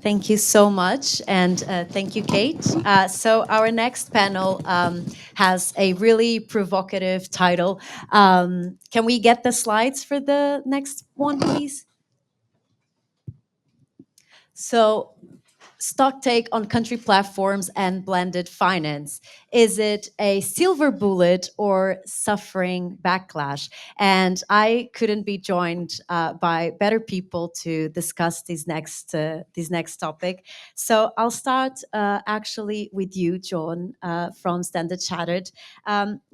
Thank you so much, and thank you, Kate. So our next panel has a really provocative title. Can we get the slides for the next one, please? So Stocktake on country platforms and blended finance. Is it a silver bullet or suffering backlash? And I couldn't be joined by better people to discuss this next topic. So I'll start actually with you, John, from Standard Chartered.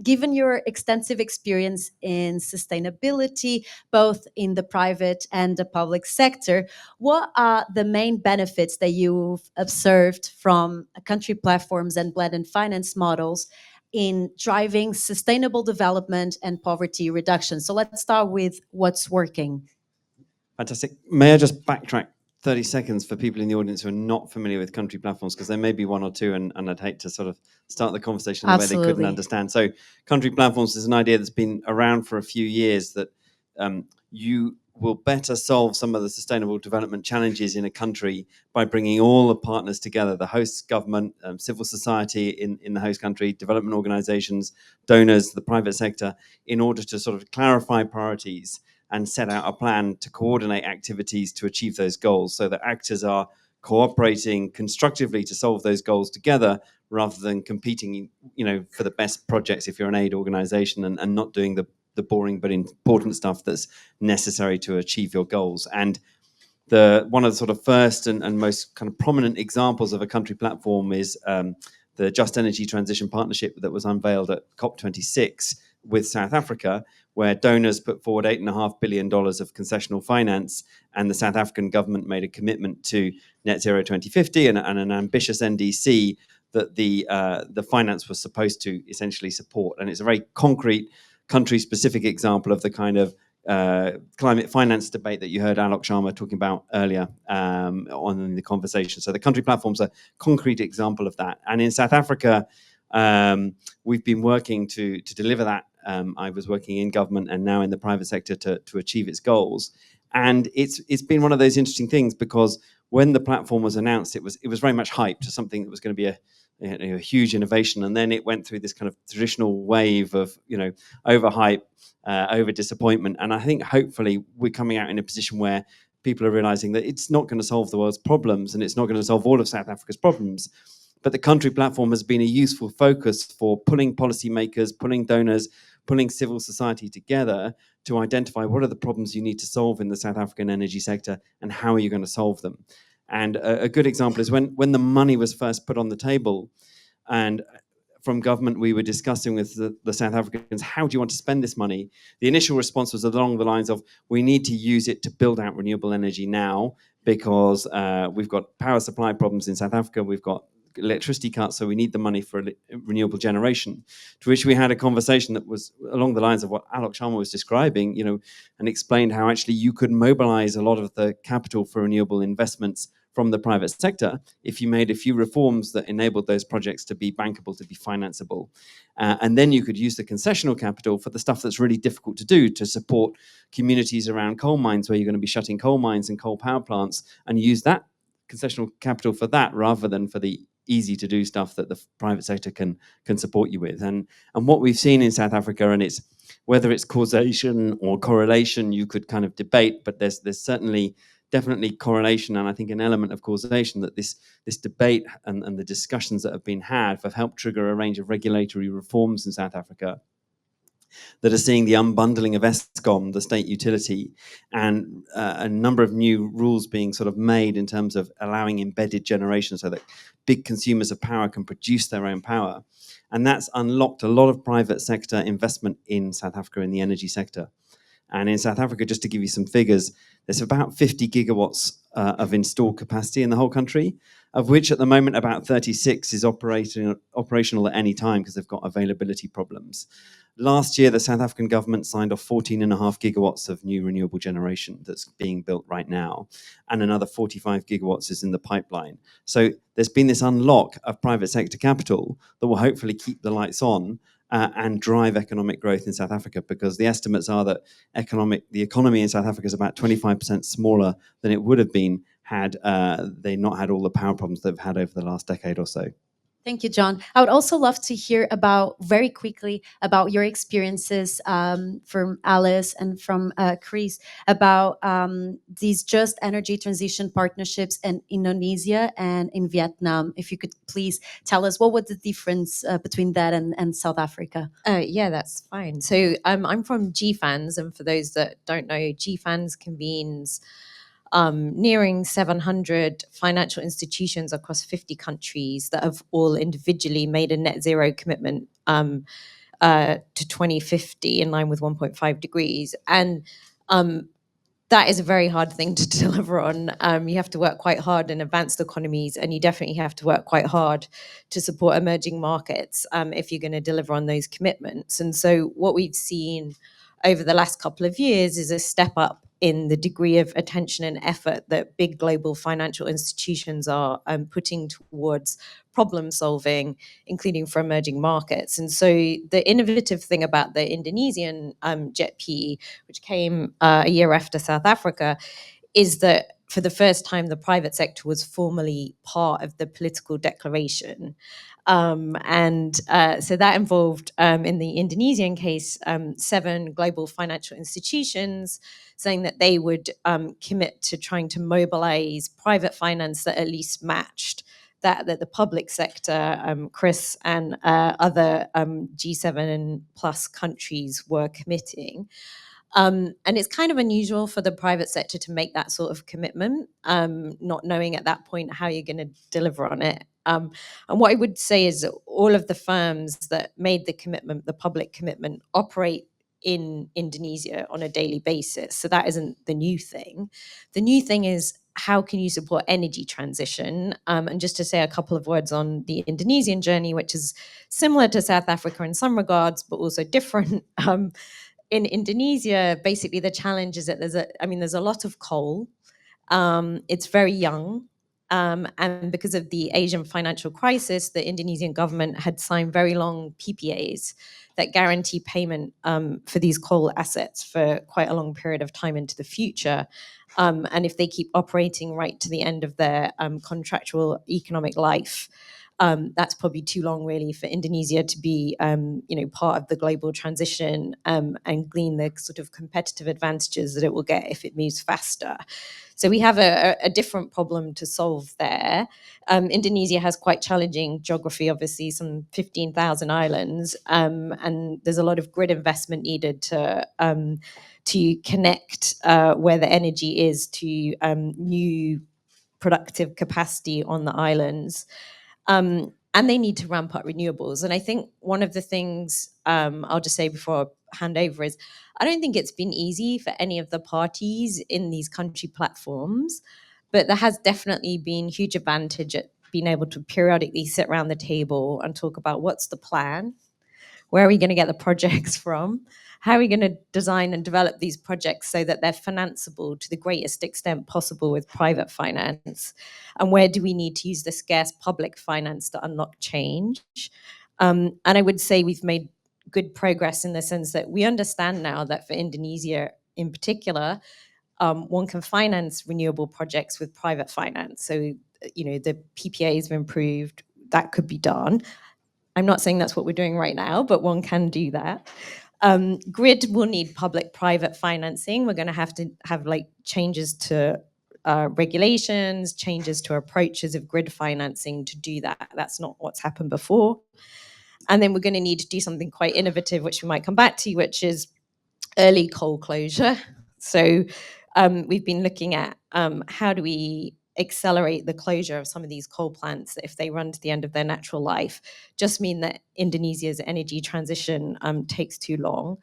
Given your extensive experience in sustainability, both in the private and the public sector, what are the main benefits that you've observed from country platforms and blended finance models in driving sustainable development and poverty reduction? So let's start with what's working. Fantastic. May I just backtrack 30 seconds for people in the audience who are not familiar with country platforms, because there may be one or two, and I'd hate to sort of start the conversation in a way they couldn't understand. So country platforms is an idea that's been around for a few years, that you will better solve some of the sustainable development challenges in a country by bringing all the partners together, the host government, civil society in the host country, development organizations, donors, the private sector, in order to sort of clarify priorities and set out a plan to coordinate activities to achieve those goals, so that actors are cooperating constructively to solve those goals together, rather than competing, for the best projects if you're an aid organization, and not doing the boring but important stuff that's necessary to achieve your goals. And one of the sort of first and most kind of prominent examples of a country platform is the Just Energy Transition Partnership that was unveiled at COP26 with South Africa, where donors put forward $8.5 billion of concessional finance, and the South African government made a commitment to net zero 2050 and an ambitious NDC that the finance was supposed to essentially support. And it's a very concrete, country-specific example of the kind of climate finance debate that you heard Alok Sharma talking about earlier on the conversation. So the country platform's a concrete example of that. And in South Africa, we've been working to deliver that. I was working in government and now in the private sector to achieve its goals. And it's been one of those interesting things, because when the platform was announced, it was very much hyped as something that was going to be a huge innovation, and then it went through this kind of traditional wave of overhype, over disappointment. And I think hopefully we're coming out in a position where people are realizing that it's not going to solve the world's problems, and it's not going to solve all of South Africa's problems. But the country platform has been a useful focus for pulling policymakers, pulling donors, pulling civil society together to identify what are the problems you need to solve in the South African energy sector, and how are you going to solve them. And a good example is when the money was first put on the table, and from government we were discussing with the South Africans, how do you want to spend this money? The initial response was along the lines of, we need to use it to build out renewable energy now, because we've got power supply problems in South Africa, we've got electricity cuts, so we need the money for renewable generation. To which we had a conversation that was along the lines of what Alok Sharma was describing, and explained how actually you could mobilize a lot of the capital for renewable investments from the private sector if you made a few reforms that enabled those projects to be bankable, to be financeable. And then you could use the concessional capital for the stuff that's really difficult to do, to support communities around coal mines where you're going to be shutting coal mines and coal power plants, and use that concessional capital for that, rather than for the easy to do stuff that the private sector can support you with. And what we've seen in South Africa, and it's whether it's causation or correlation, you could kind of debate, but there's certainly definitely correlation, and I think an element of causation, that this debate and the discussions that have been had have helped trigger a range of regulatory reforms in South Africa that are seeing the unbundling of Eskom, the state utility, and a number of new rules being sort of made in terms of allowing embedded generation, so that big consumers of power can produce their own power. And that's unlocked a lot of private sector investment in South Africa in the energy sector. And in South Africa, just to give you some figures, there's about 50 gigawatts of installed capacity in the whole country, of which at the moment about 36 is operational at any time, because they've got availability problems. Last year, the South African government signed off 14.5 gigawatts of new renewable generation that's being built right now, and another 45 gigawatts is in the pipeline. So there's been this unlock of private sector capital that will hopefully keep the lights on and drive economic growth in South Africa, because the estimates are that the economy in South Africa is about 25% smaller than it would have been had they not had all the power problems they've had over the last decade or so. Thank you, John. I would also love to hear very quickly about your experiences from Alice and from Chris about these just energy transition partnerships in Indonesia and in Vietnam. If you could please tell us what was the difference between that and South Africa? Yeah, that's fine. So I'm from GFANS, and for those that don't know, GFANS convenes nearing 700 financial institutions across 50 countries that have all individually made a net zero commitment to 2050 in line with 1.5 degrees. And that is a very hard thing to deliver on. You have to work quite hard in advanced economies, and you definitely have to work quite hard to support emerging markets if you're going to deliver on those commitments. And so what we've seen over the last couple of years is a step up in the degree of attention and effort that big global financial institutions are putting towards problem solving, including for emerging markets. And so the innovative thing about the Indonesian JETP, which came a year after South Africa, is that for the first time, the private sector was formally part of the political declaration. So that involved, in the Indonesian case, 7 global financial institutions saying that they would commit to trying to mobilize private finance that at least matched that the public sector, Chris, and other G7 and plus countries were committing. And it's kind of unusual for the private sector to make that sort of commitment, not knowing at that point how you're going to deliver on it. And what I would say is that all of the firms that made the commitment, the public commitment, operate in Indonesia on a daily basis. So that isn't the new thing. The new thing is, how can you support energy transition? And just to say a couple of words on the Indonesian journey, which is similar to South Africa in some regards, but also different. In Indonesia, basically the challenge is that there's a lot of coal. It's very young. And because of the Asian financial crisis, the Indonesian government had signed very long PPAs that guarantee payment for these coal assets for quite a long period of time into the future. And if they keep operating right to the end of their contractual economic life, that's probably too long, really, for Indonesia to be, part of the global transition and glean the sort of competitive advantages that it will get if it moves faster. So we have a different problem to solve there. Indonesia has quite challenging geography, obviously, some 15,000 islands, and there's a lot of grid investment needed to connect where the energy is to new productive capacity on the islands. And they need to ramp up renewables. And I think one of the things I'll just say before I hand over is, I don't think it's been easy for any of the parties in these country platforms, but there has definitely been huge advantage at being able to periodically sit around the table and talk about what's the plan, where are we going to get the projects from, how are we going to design and develop these projects so that they're financeable to the greatest extent possible with private finance, and where do we need to use the scarce public finance to unlock change. And I would say we've made good progress in the sense that we understand now that for Indonesia in particular, one can finance renewable projects with private finance. So, the PPAs have improved, that could be done. I'm not saying that's what we're doing right now, but one can do that. Grid will need public-private financing. We're going to have changes to regulations, changes to approaches of grid financing to do that. That's not what's happened before. And then we're going to need to do something quite innovative, which we might come back to, which is early coal closure. So we've been looking at how do we accelerate the closure of some of these coal plants that, if they run to the end of their natural life, just mean that Indonesia's energy transition takes too long.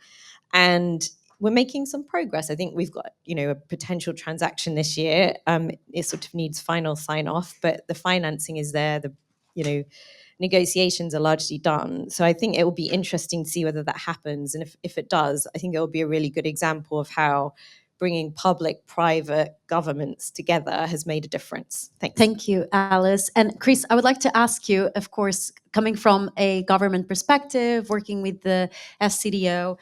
And we're making some progress. I think we've got, a potential transaction this year. It sort of needs final sign off, but the financing is there. Negotiations are largely done. So I think it will be interesting to see whether that happens. And if it does, I think it will be a really good example of how bringing public-private governments together has made a difference. Thanks. Thank you, Alice. And Chris, I would like to ask you, of course, coming from a government perspective, working with the SCDO,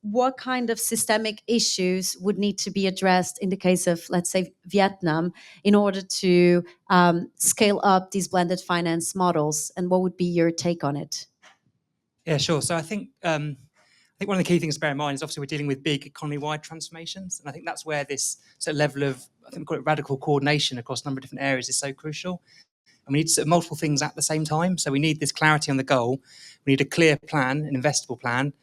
what kind of systemic issues would need to be addressed in the case of, let's say, Vietnam, in order to scale up these blended finance models? And what would be your take on it? Yeah, sure. So I think one of the key things to bear in mind is obviously we're dealing with big economy-wide transformations, and I think that's where this sort of level of, I think we call it radical coordination across a number of different areas is so crucial. And we need sort of multiple things at the same time. So we need this clarity on the goal. We need a clear plan, an investable plan.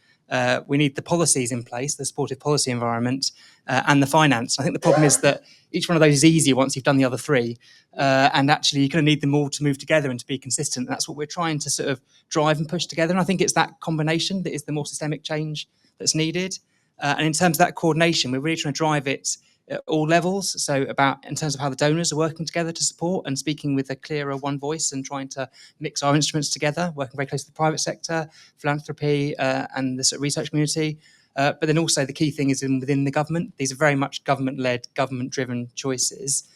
We need the policies in place, the supportive policy environment, and the finance. I think the problem is that each one of those is easier once you've done the other three. And actually, you're going to need them all to move together and to be consistent. And that's what we're trying to sort of drive and push together. And I think it's that combination that is the more systemic change that's needed. And in terms of that coordination, we're really trying to drive it at all levels. So in terms of how the donors are working together to support and speaking with a clearer one voice and trying to mix our instruments together, working very closely with the private sector, philanthropy, and the sort of research community. But then also the key thing is within the government. These are very much government-led, government-driven choices.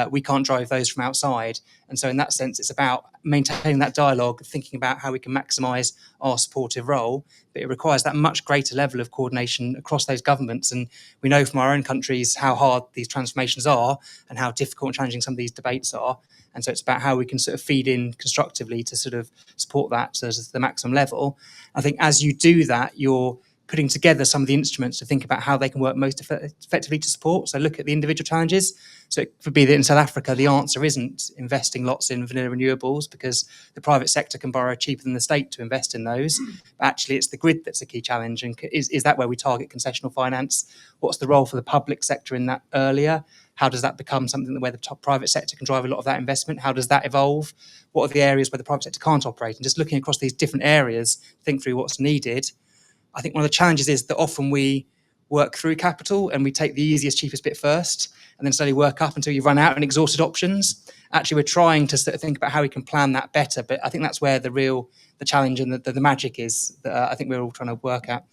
We can't drive those from outside. And so in that sense, it's about maintaining that dialogue, thinking about how we can maximise our supportive role. But it requires that much greater level of coordination across those governments. And we know from our own countries how hard these transformations are and how difficult and challenging some of these debates are. And so it's about how we can sort of feed in constructively to sort of support that to the maximum level. I think as you do that, you're putting together some of the instruments to think about how they can work most effectively to support. So look at the individual challenges. So it could be that in South Africa, the answer isn't investing lots in vanilla renewables because the private sector can borrow cheaper than the state to invest in those. But actually, it's the grid that's a key challenge. And is that where we target concessional finance? What's the role for the public sector in that earlier? How does that become something where the private sector can drive a lot of that investment? How does that evolve? What are the areas where the private sector can't operate? And just looking across these different areas, think through what's needed. I think one of the challenges is that often we work through capital and we take the easiest, cheapest bit first and then slowly work up until you've run out and exhausted options. Actually, we're trying to sort of think about how we can plan that better. But I think that's where the challenge and the magic is that I think we're all trying to work at.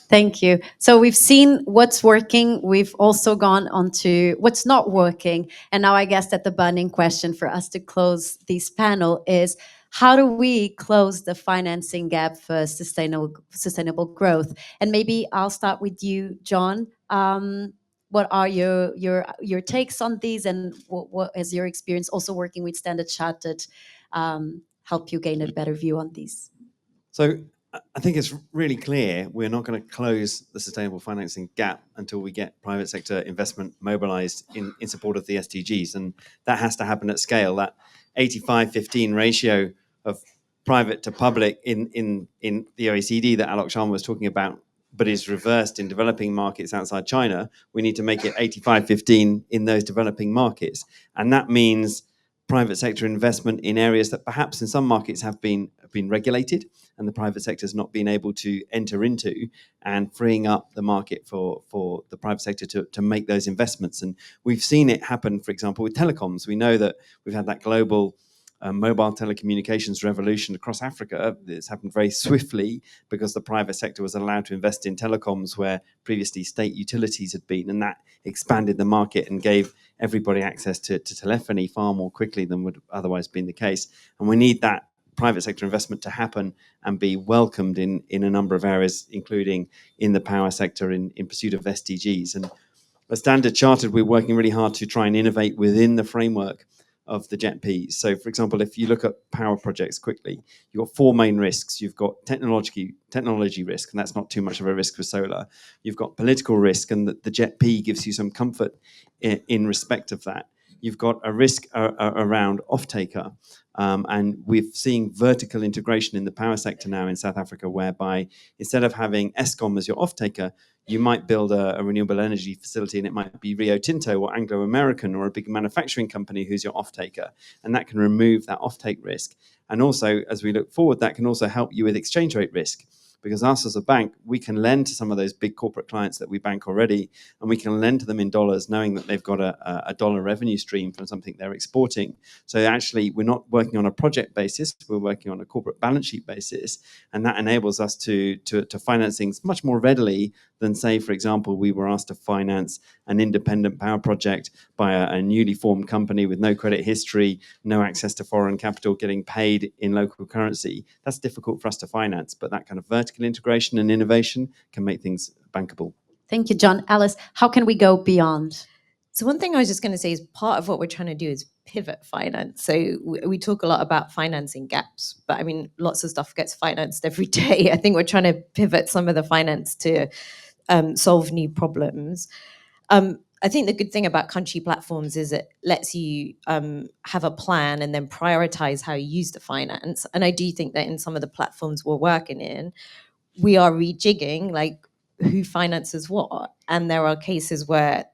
Thank you. So we've seen what's working. We've also gone on to what's not working. And now I guess that the burning question for us to close this panel is, how do we close the financing gap for sustainable growth? And maybe I'll start with you, John. What are your takes on these, and what is your experience also working with Standard Chartered help you gain a better view on these? So I think it's really clear we're not going to close the sustainable financing gap until we get private sector investment mobilized in support of the SDGs. And that has to happen at scale. That 85-15 ratio of private to public in the OECD that Alok Sharma was talking about, but is reversed in developing markets outside China, we need to make it 85-15 in those developing markets. And that means private sector investment in areas that perhaps in some markets have been regulated and the private sector has not been able to enter into, and freeing up the market for the private sector to make those investments. And we've seen it happen, for example, with telecoms. We know that we've had that global mobile telecommunications revolution across Africa. It's happened very swiftly because the private sector was allowed to invest in telecoms where previously state utilities had been, and that expanded the market and gave everybody access to telephony far more quickly than would otherwise been the case. And we need that private sector investment to happen and be welcomed in a number of areas, including in the power sector in pursuit of SDGs. And at Standard Chartered, we're working really hard to try and innovate within the framework of the JETP. So, for example, if you look at power projects quickly, you've got four main risks. You've got technology risk, and that's not too much of a risk for solar. You've got political risk, and the JETP gives you some comfort in respect of that. You've got a risk around off-taker, and we're seeing vertical integration in the power sector now in South Africa, whereby instead of having Eskom as your off-taker, you might build a renewable energy facility, and it might be Rio Tinto or Anglo American or a big manufacturing company who's your off-taker, and that can remove that off-take risk. And also, as we look forward, that can also help you with exchange rate risk. Because us as a bank, we can lend to some of those big corporate clients that we bank already, and we can lend to them in dollars, knowing that they've got a dollar revenue stream from something they're exporting. So actually, we're not working on a project basis, we're working on a corporate balance sheet basis, and that enables us to finance things much more readily than, say, for example, we were asked to finance an independent power project by a newly formed company with no credit history, no access to foreign capital, getting paid in local currency. That's difficult for us to finance, but that kind of vertical integration and innovation can make things bankable. Thank you, John. Alice, how can we go beyond? So one thing I was just going to say is part of what we're trying to do is pivot finance. So we talk a lot about financing gaps, but I mean, lots of stuff gets financed every day. I think we're trying to pivot some of the finance to solve new problems. I think the good thing about country platforms is it lets you have a plan and then prioritize how you use the finance. And I do think that in some of the platforms we're working in, we are rejigging like who finances what. And there are cases where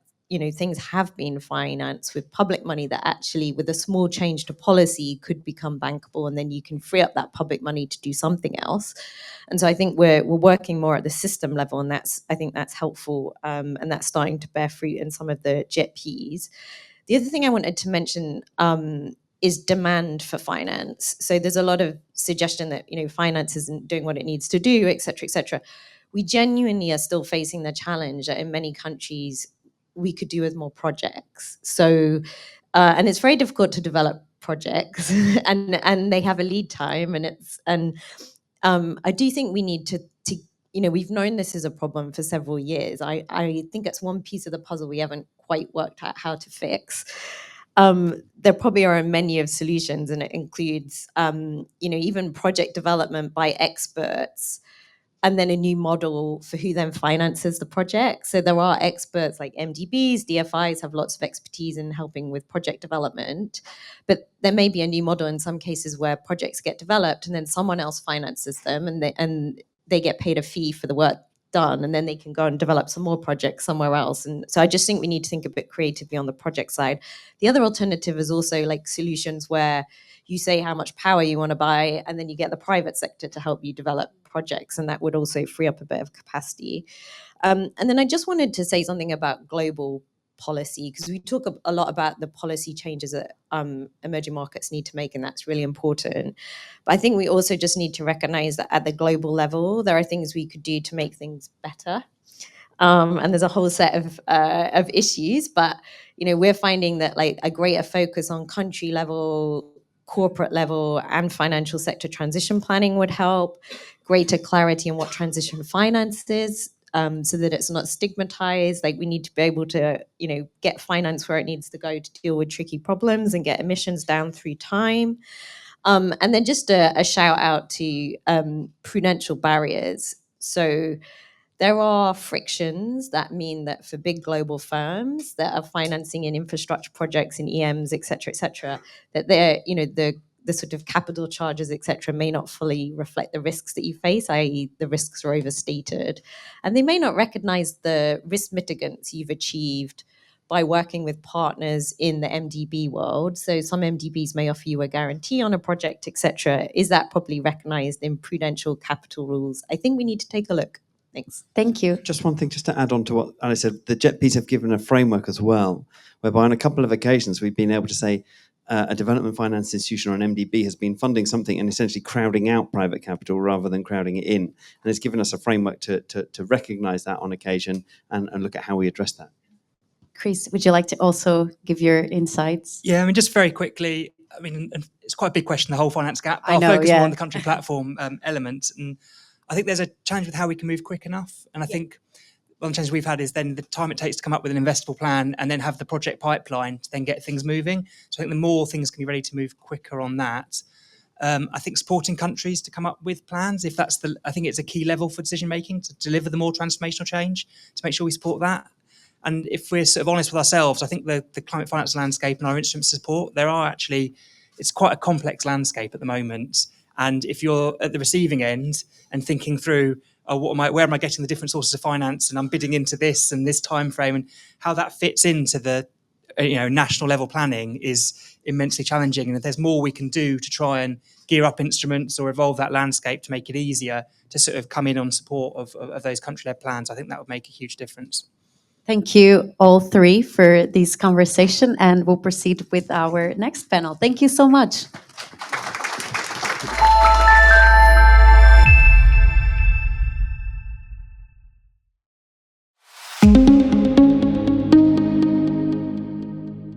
things have been financed with public money that actually, with a small change to policy, could become bankable, and then you can free up that public money to do something else. And so I think we're working more at the system level, and I think that's helpful, and that's starting to bear fruit in some of the JETPs. The other thing I wanted to mention is demand for finance. So there's a lot of suggestion that finance isn't doing what it needs to do, et cetera, et cetera. We genuinely are still facing the challenge that in many countries we could do with more projects. So, and it's very difficult to develop projects, and they have a lead time, and I do think we need to we've known this is a problem for several years. I think it's one piece of the puzzle we haven't quite worked out how to fix. There probably are a menu of solutions, and it includes even project development by experts, and then a new model for who then finances the project. So there are experts like MDBs, DFIs have lots of expertise in helping with project development, but there may be a new model in some cases where projects get developed and then someone else finances them, and they get paid a fee for the work done, and then they can go and develop some more projects somewhere else. And so I just think we need to think a bit creatively on the project side. The other alternative is also like solutions where you say how much power you want to buy, and then you get the private sector to help you develop projects, and that would also free up a bit of capacity. And then I just wanted to say something about global policy, because we talk a lot about the policy changes that emerging markets need to make, and that's really important. But I think we also just need to recognize that at the global level, there are things we could do to make things better. And there's a whole set of issues, but we're finding that like a greater focus on country level, corporate level, and financial sector transition planning would help. Greater clarity on what transition finance is, so that it's not stigmatized. Like we need to be able to, get finance where it needs to go to deal with tricky problems and get emissions down through time. And then just a shout out to prudential barriers. So there are frictions that mean that for big global firms that are financing in infrastructure projects in EMs, et cetera, that they're, the sort of capital charges, et cetera, may not fully reflect the risks that you face, i.e. the risks are overstated. And they may not recognize the risk mitigants you've achieved by working with partners in the MDB world. So some MDBs may offer you a guarantee on a project, et cetera. Is that properly recognized in prudential capital rules? I think we need to take a look. Thanks. Thank you. Just one thing, just to add on to what Alice said, the JETPs have given a framework as well, whereby on a couple of occasions we've been able to say a development finance institution or an MDB has been funding something and essentially crowding out private capital rather than crowding it in. And it's given us a framework to recognise that on occasion and look at how we address that. Chris, would you like to also give your insights? Yeah, I mean, just very quickly, I mean, it's quite a big question, the whole finance gap. I know, I'll focus yeah. more on the country platform element. And I think there's a challenge with how we can move quick enough. And I think one of the challenges we've had is then the time it takes to come up with an investable plan and then have the project pipeline to then get things moving. So I think the more things can be ready to move quicker on that. I think supporting countries to come up with plans, I think it's a key level for decision making to deliver the more transformational change, to make sure we support that. And if we're sort of honest with ourselves, I think the climate finance landscape and our instrument support, it's quite a complex landscape at the moment. And if you're at the receiving end and thinking through, where am I getting the different sources of finance, and I'm bidding into this and this time frame, and how that fits into the national level planning is immensely challenging. And if there's more we can do to try and gear up instruments or evolve that landscape to make it easier to sort of come in on support of those country-led plans, I think that would make a huge difference. Thank you all three for this conversation, and we'll proceed with our next panel. Thank you so much.